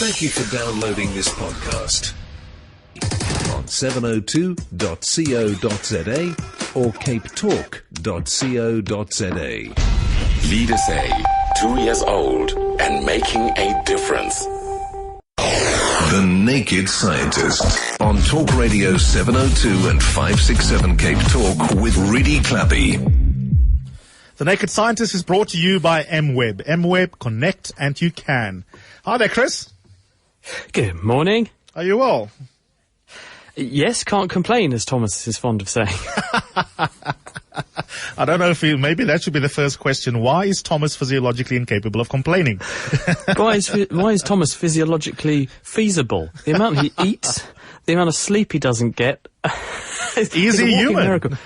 Thank you for downloading this podcast on 702.co.za or capetalk.co.za. Leaders say 2 years old and making a difference. The Naked Scientist on Talk Radio 702 and 567 Cape Talk with Riddy Clappy. The Naked Scientist is brought to you by MWeb. MWeb, connect and you can. Hi there, Chris. Good morning. Are you well? Yes, can't complain, as Thomas is fond of saying. I don't know if maybe that should be the first question. Why is Thomas physiologically incapable of complaining? Why is Thomas physiologically feasible? The amount he eats, the amount of sleep he doesn't get. Is he human? Miracle.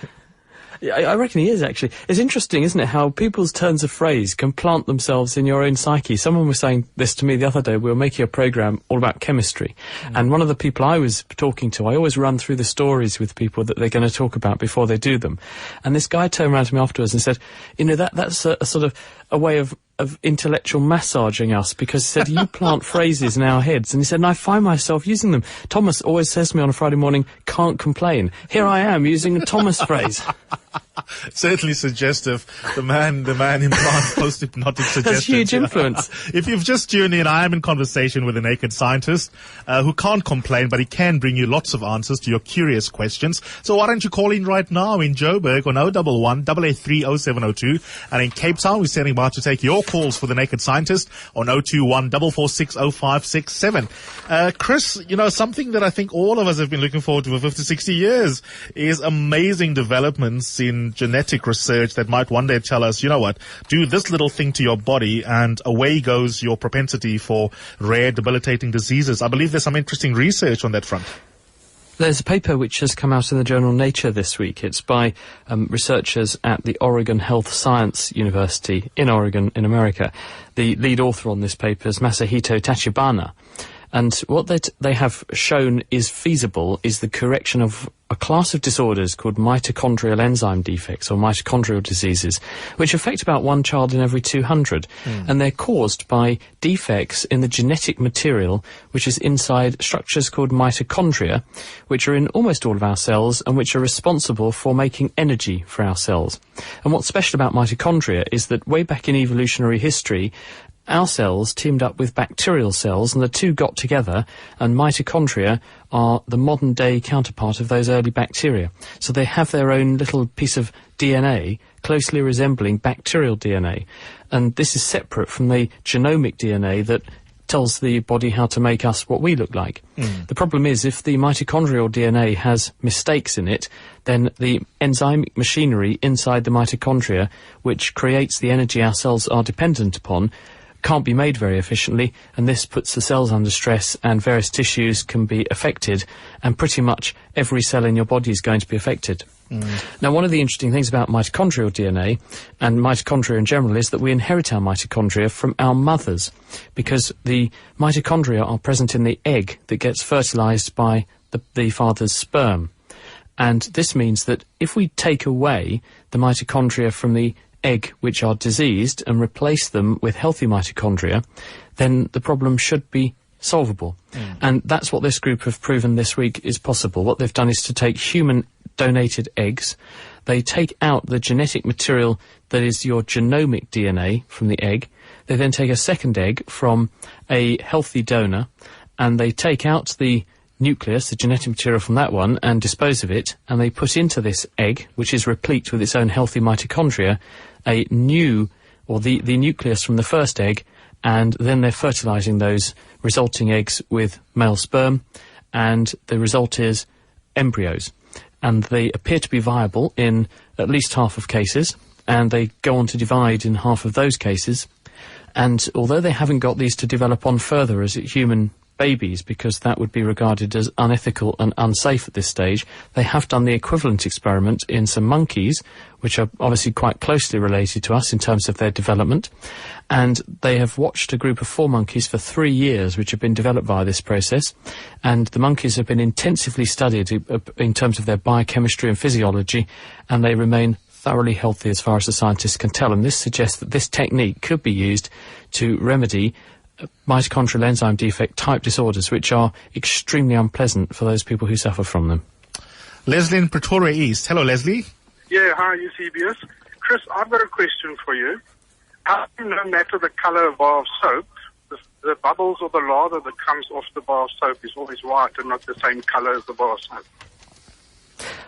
I reckon he is, actually. It's interesting, isn't it, how people's turns of phrase can plant themselves in your own psyche. Someone was saying this to me the other day. We were making a programme all about chemistry. And one of the people I was talking to, I always run through the stories with people that they're going to talk about before they do them. And this guy turned around to me afterwards and said, you know, that's a sort of a way of intellectual massaging us, because he said, you plant phrases in our heads. And he said, and I find myself using them. Thomas always says to me on a Friday morning, can't complain. Here I am using a Thomas phrase. Certainly suggestive. The man implants post-hypnotic suggestions. That's huge influence. If you've just tuned in, I am in conversation with a naked scientist who can't complain, but he can bring you lots of answers to your curious questions. So why don't you call in right now in Joburg on 011 883 0702, and in Cape Town we're standing by to take your calls for the naked scientist on 021 446 0567. Chris, you know, something that I think all of us have been looking forward to for 50, 60 years is amazing developments in genetic research that might one day tell us, you know what, do this little thing to your body and away goes your propensity for rare debilitating diseases. I believe there's some interesting research on that front. There's a paper which has come out in the journal Nature this week. It's by researchers at the Oregon Health Science University in Oregon in America. The lead author on this paper is Masahito Tachibana. And what they have shown is feasible is the correction of a class of disorders called mitochondrial enzyme defects or mitochondrial diseases, which affect about one child in every 200. And they're caused by defects in the genetic material which is inside structures called mitochondria, which are in almost all of our cells and which are responsible for making energy for our cells. And what's special about mitochondria is that way back in evolutionary history, our cells teamed up with bacterial cells, and the two got together, and mitochondria are the modern-day counterpart of those early bacteria. So they have their own little piece of DNA closely resembling bacterial DNA. And this is separate from the genomic DNA that tells the body how to make us what we look like. The problem is, if the mitochondrial DNA has mistakes in it, then the enzymic machinery inside the mitochondria, which creates the energy our cells are dependent upon, can't be made very efficiently, and this puts the cells under stress, and various tissues can be affected, and pretty much every cell in your body is going to be affected. Now, one of the interesting things about mitochondrial DNA and mitochondria in general is that we inherit our mitochondria from our mothers, because the mitochondria are present in the egg that gets fertilized by the father's sperm. And this means that if we take away the mitochondria from the egg which are diseased and replace them with healthy mitochondria, then the problem should be solvable. And that's what this group have proven this week is possible. What they've done is to take human donated eggs, they take out the genetic material that is your genomic DNA from the egg, they then take a second egg from a healthy donor, and they take out the nucleus, the genetic material from that one, and dispose of it, and they put into this egg, which is replete with its own healthy mitochondria, a new, or the nucleus from the first egg, and then they're fertilizing those resulting eggs with male sperm, and the result is embryos. And they appear to be viable in at least half of cases, and they go on to divide in half of those cases. And although they haven't got these to develop on further as human babies, because that would be regarded as unethical and unsafe at this stage, they have done the equivalent experiment in some monkeys, which are obviously quite closely related to us in terms of their development. And they have watched a group of 4 monkeys for 3 years, which have been developed via this process. And the monkeys have been intensively studied in terms of their biochemistry and physiology, and they remain thoroughly healthy as far as the scientists can tell. And this suggests that this technique could be used to remedy mitochondrial enzyme defect type disorders, which are extremely unpleasant for those people who suffer from them. Leslie in Pretoria East. Hello, Leslie. Yeah, hi, UCBS. Chris, I've got a question for you. How do you know, no matter the color of bar of soap, the bubbles or the lather that comes off the bar of soap is always white and not the same color as the bar of soap?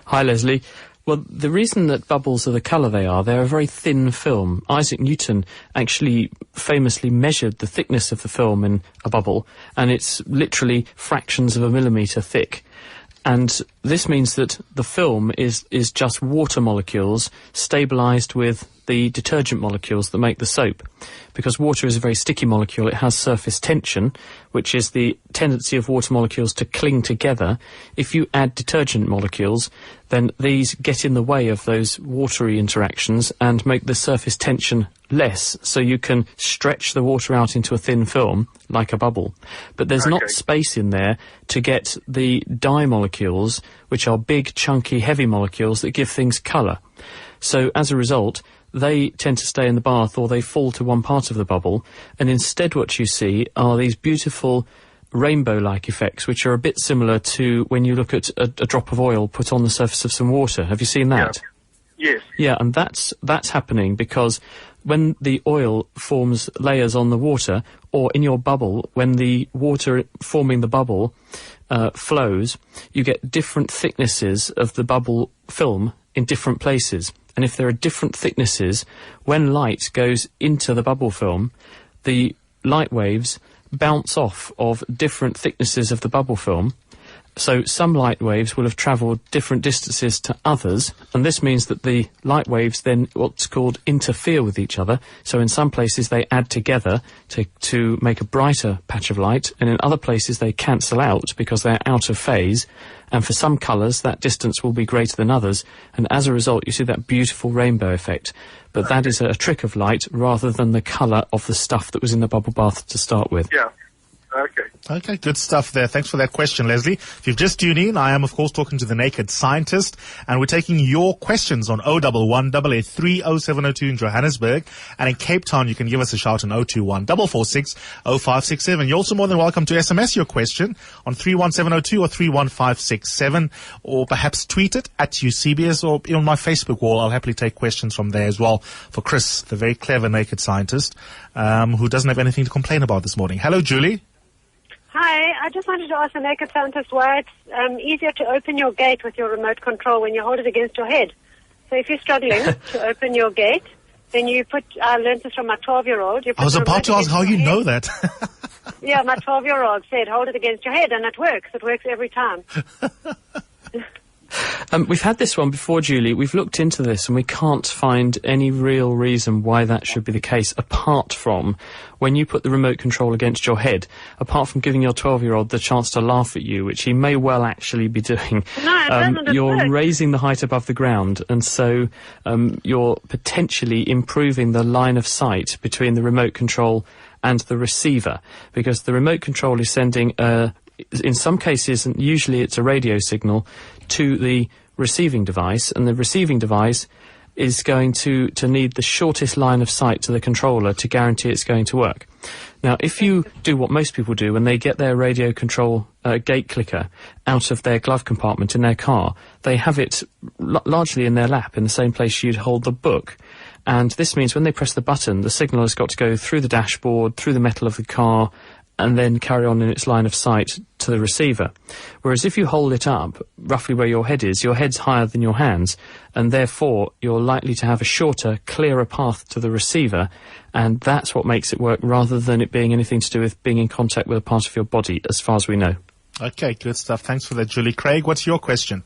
Hi, Leslie. Well, the reason that bubbles are the colour they are, they're a very thin film. Isaac Newton actually famously measured the thickness of the film in a bubble, and it's literally fractions of a millimetre thick. And this means that the film is just water molecules stabilised with the detergent molecules that make the soap. Because water is a very sticky molecule, it has surface tension, which is the tendency of water molecules to cling together. If you add detergent molecules, then these get in the way of those watery interactions and make the surface tension less, so you can stretch the water out into a thin film, like a bubble. But there's not space in there to get the dye molecules, which are big, chunky, heavy molecules that give things colour. So as a result, they tend to stay in the bath, or they fall to one part of the bubble, and instead what you see are these beautiful rainbow-like effects, which are a bit similar to when you look at a drop of oil put on the surface of some water. Have you seen that? Yeah. Yes. Yeah, and that's happening because when the oil forms layers on the water, or in your bubble, when the water forming the bubble flows, you get different thicknesses of the bubble film in different places. And if there are different thicknesses, when light goes into the bubble film, the light waves bounce off of different thicknesses of the bubble film. So some light waves will have travelled different distances to others, and this means that the light waves then what's called interfere with each other. So in some places they add together to make a brighter patch of light, and in other places they cancel out because they're out of phase. And for some colours, that distance will be greater than others, and as a result you see that beautiful rainbow effect. But that is a trick of light rather than the colour of the stuff that was in the bubble bath to start with. Yeah. Okay. Okay, good stuff there. Thanks for that question, Leslie. If you've just tuned in, I am, of course, talking to the Naked Scientist, and we're taking your questions on 011 883 0702 in Johannesburg, and in Cape Town, you can give us a shout on 021 446 0567. You're also more than welcome to SMS your question on 31702 or 31567, or perhaps tweet it at UCBS, or on my Facebook wall. I'll happily take questions from there as well for Chris, the very clever Naked Scientist, who doesn't have anything to complain about this morning. Hello, Julie. Hi, I just wanted to ask the Naked Scientist why it's easier to open your gate with your remote control when you hold it against your head. So if you're struggling to open your gate, then you I learned this from my 12-year-old. I was about to ask how you know that. Yeah, my 12-year-old said, hold it against your head, and it works. It works every time. We've had this one before, Julie. We've looked into this and we can't find any real reason why that should be the case, apart from when you put the remote control against your head, apart from giving your 12-year-old the chance to laugh at you, which he may well actually be doing. No, you're raising the height above the ground, and so you're potentially improving the line of sight between the remote control and the receiver, because the remote control is sending in some cases, and usually it's a radio signal, to the receiving device, and the receiving device is going to need the shortest line of sight to the controller to guarantee it's going to work. Now, if you do what most people do when they get their radio control gate clicker out of their glove compartment in their car, they have it largely in their lap, in the same place you'd hold the book. And this means when they press the button, the signal has got to go through the dashboard, through the metal of the car, and then carry on in its line of sight to the receiver. Whereas if you hold it up, roughly where your head is, your head's higher than your hands, and therefore you're likely to have a shorter, clearer path to the receiver, and that's what makes it work, rather than it being anything to do with being in contact with a part of your body, as far as we know. Okay, good stuff. Thanks for that, Julie. Craig, what's your question?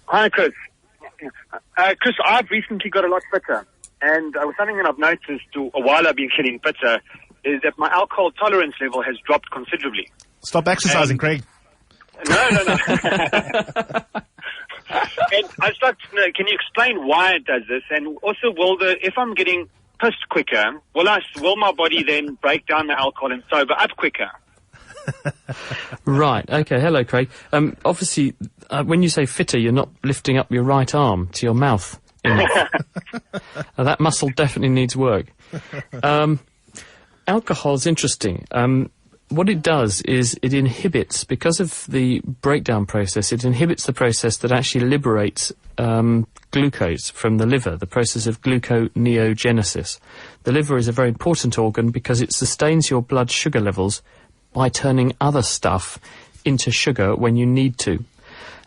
Hi, Chris. Chris, I've recently got a lot fitter, and something that I've noticed while I've been getting fitter is that my alcohol tolerance level has dropped considerably. Stop exercising, Craig. No. And I just like to know, can you explain why it does this? And also, if I'm getting pissed quicker, will my body then break down the alcohol and sober up quicker? Right, okay. Hello, Craig. Obviously, when you say fitter, you're not lifting up your right arm to your mouth. That muscle definitely needs work. Alcohol's interesting. what it does is it inhibits, because of the breakdown process, it inhibits the process that actually liberates glucose from the liver, the process of gluconeogenesis. The liver is a very important organ because it sustains your blood sugar levels by turning other stuff into sugar when you need to.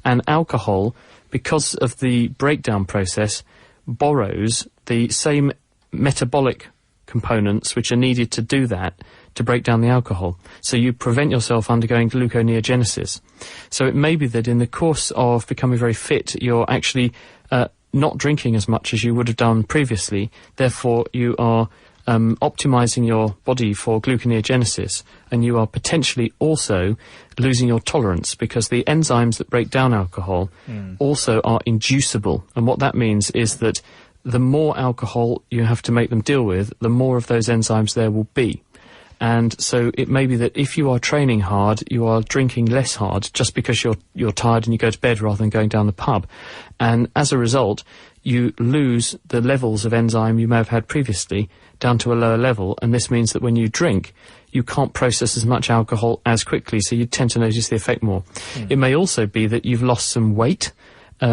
And alcohol, because of the breakdown process, borrows the same metabolic components which are needed to do that, to break down the alcohol. So you prevent yourself undergoing gluconeogenesis. So it may be that in the course of becoming very fit, you're actually not drinking as much as you would have done previously. Therefore, you are optimizing your body for gluconeogenesis, and you are potentially also losing your tolerance, because the enzymes that break down alcohol also are inducible. And what that means is that the more alcohol you have to make them deal with, the more of those enzymes there will be. And so it may be that if you are training hard, you are drinking less hard just because you're tired and you go to bed rather than going down the pub. And as a result, you lose the levels of enzyme you may have had previously down to a lower level. And this means that when you drink, you can't process as much alcohol as quickly, so you tend to notice the effect more. It may also be that you've lost some weight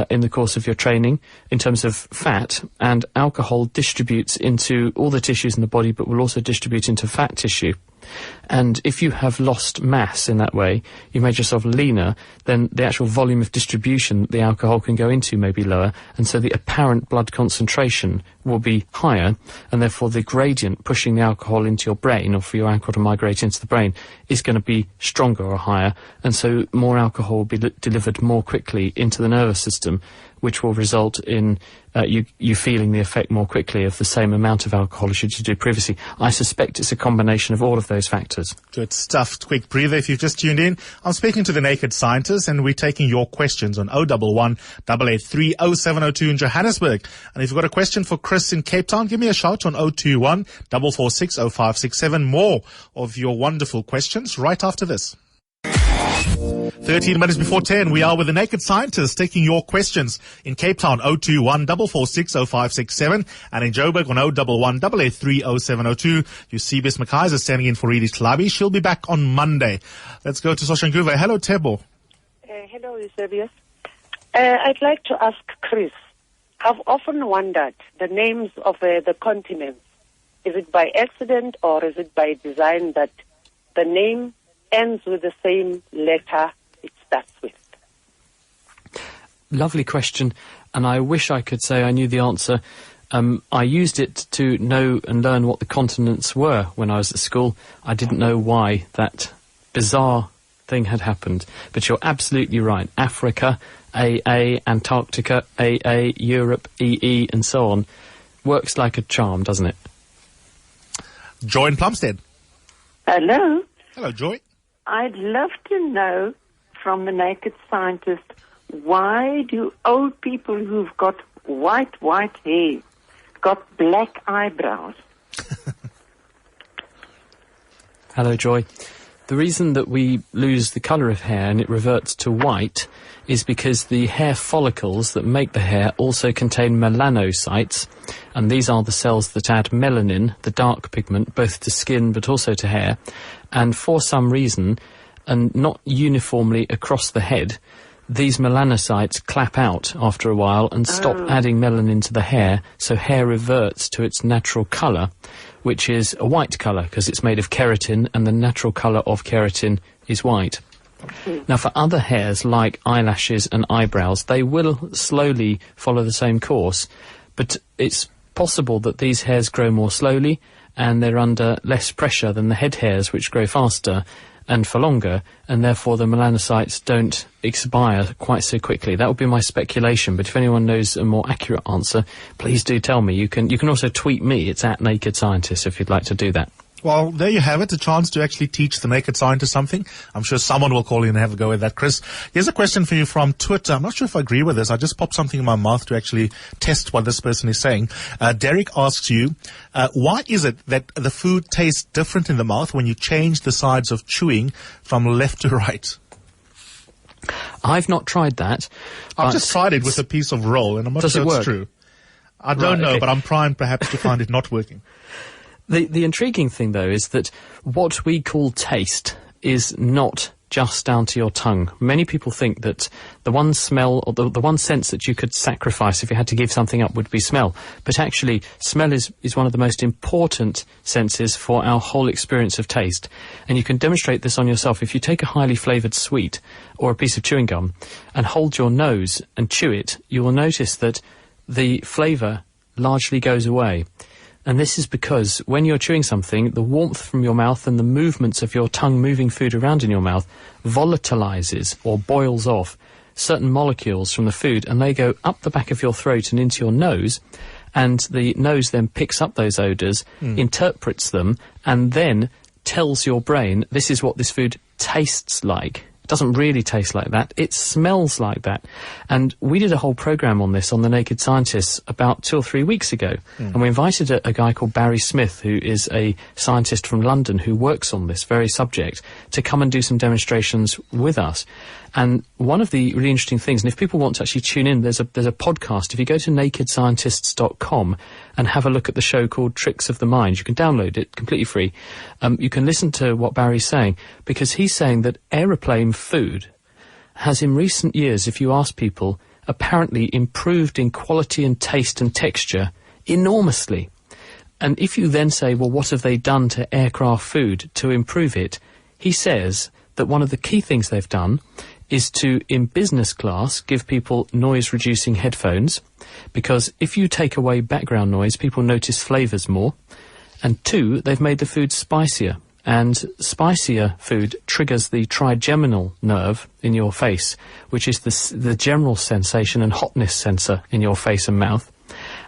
in the course of your training in terms of fat, and alcohol distributes into all the tissues in the body but will also distribute into fat tissue. And if you have lost mass in that way, you made yourself leaner, then the actual volume of distribution the alcohol can go into may be lower, and so the apparent blood concentration will be higher, and therefore the gradient pushing the alcohol into your brain, or for your alcohol to migrate into the brain, is going to be stronger or higher, and so more alcohol will be delivered more quickly into the nervous system, which will result in you feeling the effect more quickly of the same amount of alcohol as you did previously. I suspect it's a combination of all of those factors. Good stuff. Quick breather if you've just tuned in. I'm speaking to the Naked Scientist, and we're taking your questions on 011 883 0702 in Johannesburg. And if you've got a question for Chris in Cape Town, give me a shout on 021 446 0567. More of your wonderful questions right after this. 13 minutes before 10, we are with the Naked Scientist taking your questions in Cape Town, 021 446 0567, and in Joburg on 011 883 0702. Eusebius McKaiser standing in for Edie Tlabi. She'll be back on Monday. Let's go to Soshanguve. Hello, Tebo. Hello, Eusebius. I'd like to ask Chris, I've often wondered the names of the continents. Is it by accident or is it by design that the name ends with the same letter it starts with? Lovely question, and I wish I could say I knew the answer. I used it to know and learn what the continents were when I was at school. I didn't know why that bizarre thing had happened. But you're absolutely right. Africa, AA, Antarctica, AA, Europe, EE, and so on. Works like a charm, doesn't it? Joy in Plumstead. Hello. Hello, Joy. I'd love to know from the Naked Scientist, why do old people who've got white hair got black eyebrows? Hello, Joy. The reason that we lose the colour of hair and it reverts to white is because the hair follicles that make the hair also contain melanocytes, and these are the cells that add melanin, the dark pigment, both to skin but also to hair. And for some reason, and not uniformly across the head, these melanocytes clap out after a while and stop adding melanin to the hair, so hair reverts to its natural colour, which is a white colour because it's made of keratin, and the natural colour of keratin is white. Now, for other hairs like eyelashes and eyebrows, they will slowly follow the same course, but it's possible that these hairs grow more slowly and they're under less pressure than the head hairs, which grow faster and for longer, and therefore the melanocytes don't expire quite so quickly. That would be my speculation, but if anyone knows a more accurate answer, please do tell me. You can also tweet me. It's at Naked Scientist if you'd like to do that. Well, there you have it, a chance to actually teach the Naked Scientist something. I'm sure someone will call in and have a go at that, Chris. Here's a question for you from Twitter. I'm not sure if I agree with this. I just popped something in my mouth to actually test what this person is saying. Derek asks you, why is it that the food tastes different in the mouth when you change the sides of chewing from left to right? I've not tried that. I've just tried it with a piece of roll, and I'm not sure it's true. I don't know, but I'm primed perhaps to find it not working. The intriguing thing, though, is that what we call taste is not just down to your tongue. Many people think that the one smell or the one sense that you could sacrifice if you had to give something up would be smell. But actually, smell is one of the most important senses for our whole experience of taste. And you can demonstrate this on yourself. If you take a highly flavoured sweet or a piece of chewing gum and hold your nose and chew it, you will notice that the flavour largely goes away. And this is because when you're chewing something, the warmth from your mouth and the movements of your tongue moving food around in your mouth volatilizes or boils off certain molecules from the food, and they go up the back of your throat and into your nose, and the nose then picks up those odours, interprets them, and then tells your brain this is what this food tastes like. It doesn't really taste like that. It smells like that. And we did a whole programme on this on The Naked Scientists about 2 or 3 weeks ago. And we invited a guy called Barry Smith, who is a scientist from London who works on this very subject, to come and do some demonstrations with us. And one of the really interesting things, and if people want to actually tune in, there's a podcast. If you go to nakedscientists.com and have a look at the show called Tricks of the Mind, you can download it completely free. You can listen to what Barry's saying, because he's saying that aeroplane food has in recent years, if you ask people, apparently improved in quality and taste and texture enormously. And if you then say, well, what have they done to aircraft food to improve it? He says that one of the key things they've done is to, in business class, give people noise-reducing headphones, because if you take away background noise, people notice flavours more. And 2, they've made the food spicier, and spicier food triggers the trigeminal nerve in your face, which is the general sensation and hotness sensor in your face and mouth.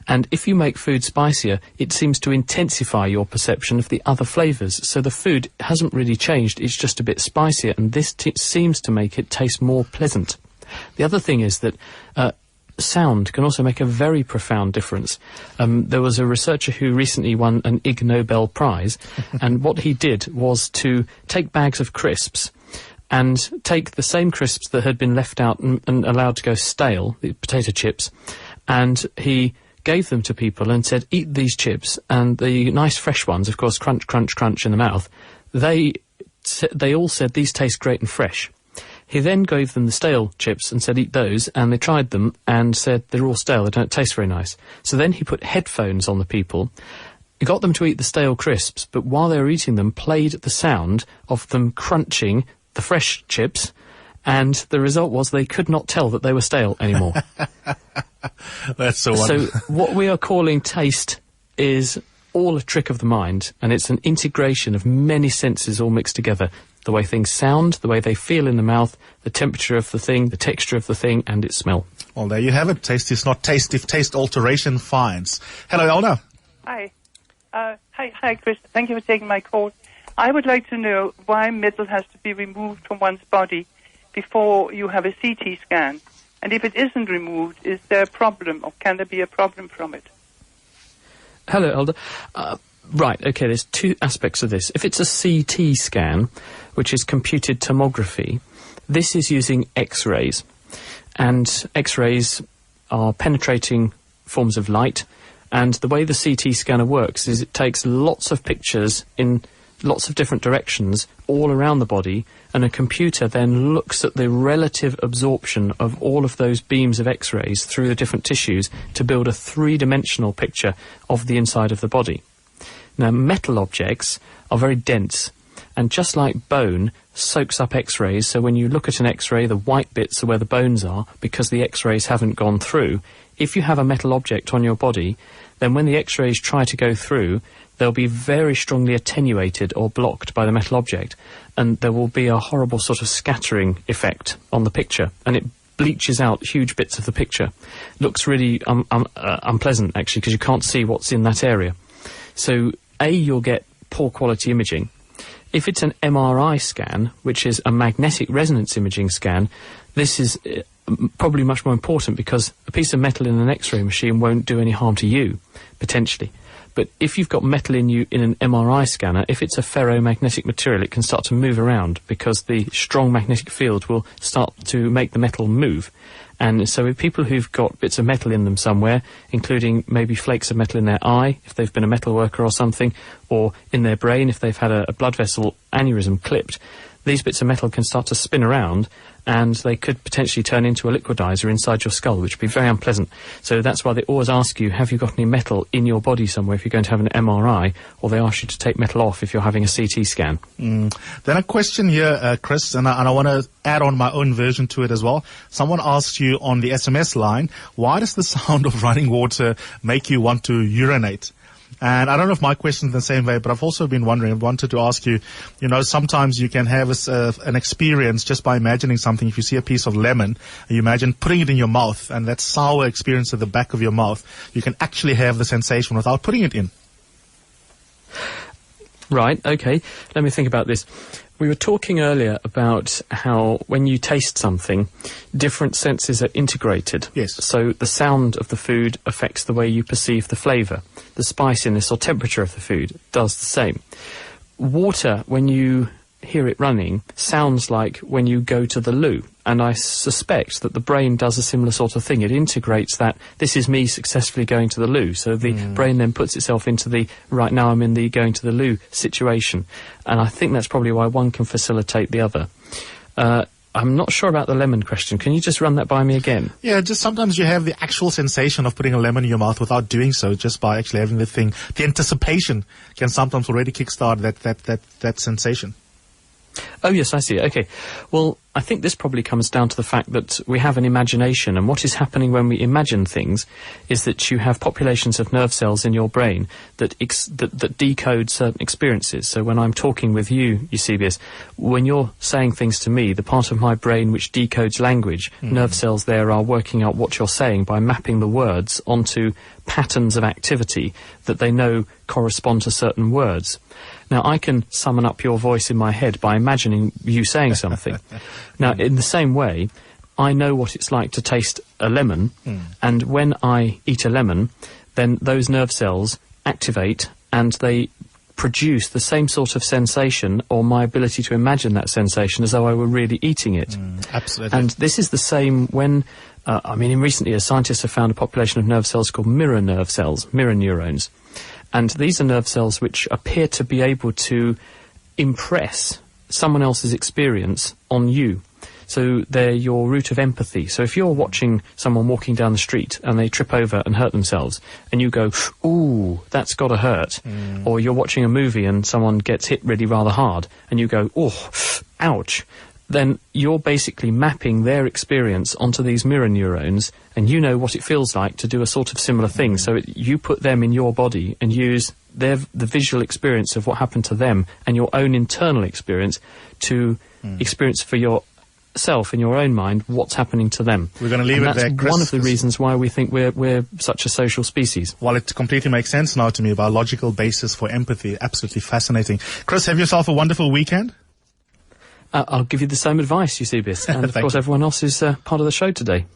And if you make food spicier, it seems to intensify your perception of the other flavours. So the food hasn't really changed, it's just a bit spicier, and this seems to make it taste more pleasant. The other thing is that sound can also make a very profound difference. There was a researcher who recently won an Ig Nobel Prize, and what he did was to take bags of crisps and take the same crisps that had been left out and allowed to go stale, the potato chips, and he gave them to people and said, eat these chips, and the nice fresh ones, of course, crunch, crunch, crunch in the mouth, they all said these taste great and fresh. He then gave them the stale chips and said, eat those, and they tried them and said, they're all stale, they don't taste very nice. So then he put headphones on the people, got them to eat the stale crisps, but while they were eating them, played the sound of them crunching the fresh chips, and the result was they could not tell that they were stale anymore. That's so wonderful. So what we are calling taste is all a trick of the mind, and it's an integration of many senses all mixed together. The way things sound, the way they feel in the mouth, the temperature of the thing, the texture of the thing, and its smell. Well, there you have it. Taste is not taste if taste alteration finds. Hello, Elna. Hi. Hi, Chris. Thank you for taking my call. I would like to know why metal has to be removed from one's body before you have a CT scan. And if it isn't removed, is there a problem, or can there be a problem from it? Hello, Elder. Right, okay, there's 2 aspects of this. If it's a CT scan, which is computed tomography, this is using X-rays. And X-rays are penetrating forms of light, and the way the CT scanner works is it takes lots of pictures in lots of different directions all around the body, and a computer then looks at the relative absorption of all of those beams of X-rays through the different tissues to build a 3-dimensional picture of the inside of the body. Now, metal objects are very dense, and just like bone soaks up X-rays, so when you look at an X-ray, the white bits are where the bones are, because the X-rays haven't gone through. If you have a metal object on your body, then when the X-rays try to go through, they'll be very strongly attenuated or blocked by the metal object, and there will be a horrible sort of scattering effect on the picture, and it bleaches out huge bits of the picture. It looks really unpleasant, actually, because you can't see what's in that area. So, you'll get poor quality imaging. If it's an MRI scan, which is a magnetic resonance imaging scan, this is probably much more important, because a piece of metal in an X-ray machine won't do any harm to you, potentially. But if you've got metal in you in an MRI scanner, if it's a ferromagnetic material, it can start to move around, because the strong magnetic field will start to make the metal move. And so with people who've got bits of metal in them somewhere, including maybe flakes of metal in their eye, if they've been a metal worker or something, or in their brain, if they've had a blood vessel aneurysm clipped, these bits of metal can start to spin around, and they could potentially turn into a liquidizer inside your skull, which would be very unpleasant. So that's why they always ask you, have you got any metal in your body somewhere if you're going to have an MRI, or they ask you to take metal off if you're having a CT scan. Then a question here, Chris, and I want to add on my own version to it as well. Someone asked you on the SMS line, why does the sound of running water make you want to urinate? And I don't know if my question's the same way, but I've also been wondering, I wanted to ask you, sometimes you can have an experience just by imagining something. If you see a piece of lemon, you imagine putting it in your mouth, and that sour experience at the back of your mouth, you can actually have the sensation without putting it in. Right, okay. Let me think about this. We were talking earlier about how when you taste something, different senses are integrated. Yes. So the sound of the food affects the way you perceive the flavour. The spiciness or temperature of the food does the same. Water, when you hear it running, sounds like when you go to the loo. And I suspect that the brain does a similar sort of thing. It integrates that, this is me successfully going to the loo. So the brain then puts itself into the, right now I'm in the going to the loo situation. And I think that's probably why one can facilitate the other. I'm not sure about the lemon question. Can you just run that by me again? Yeah, just sometimes you have the actual sensation of putting a lemon in your mouth without doing so, just by actually having the thing. The anticipation can sometimes already kickstart that sensation. Oh, yes, I see. Okay. Well, I think this probably comes down to the fact that we have an imagination, and what is happening when we imagine things is that you have populations of nerve cells in your brain that decode certain experiences. So when I'm talking with you, Eusebius, when you're saying things to me, the part of my brain which decodes language, nerve cells there are working out what you're saying by mapping the words onto patterns of activity that they know correspond to certain words. Now, I can summon up your voice in my head by imagining you saying something. Now, in the same way, I know what it's like to taste a lemon, and when I eat a lemon, then those nerve cells activate and they produce the same sort of sensation, or my ability to imagine that sensation, as though I were really eating it. Absolutely. And this is the same when, in recent years, scientists have found a population of nerve cells called mirror nerve cells, mirror neurons. And these are nerve cells which appear to be able to impress someone else's experience on you. So they're your root of empathy. So if you're watching someone walking down the street and they trip over and hurt themselves, and you go, ooh, that's gotta hurt. Or you're watching a movie and someone gets hit really rather hard, and you go, oh, ouch. Then you're basically mapping their experience onto these mirror neurons, and you know what it feels like to do a sort of similar thing. So you put them in your body and use the visual experience of what happened to them and your own internal experience to experience for yourself in your own mind what's happening to them. We're going to leave it there, Chris. That's one of the reasons why we think we're such a social species. Well, it completely makes sense now to me, a biological basis for empathy. Absolutely fascinating. Chris, have yourself a wonderful weekend. I'll give you the same advice, Eusebius. And of course, everyone else is part of the show today.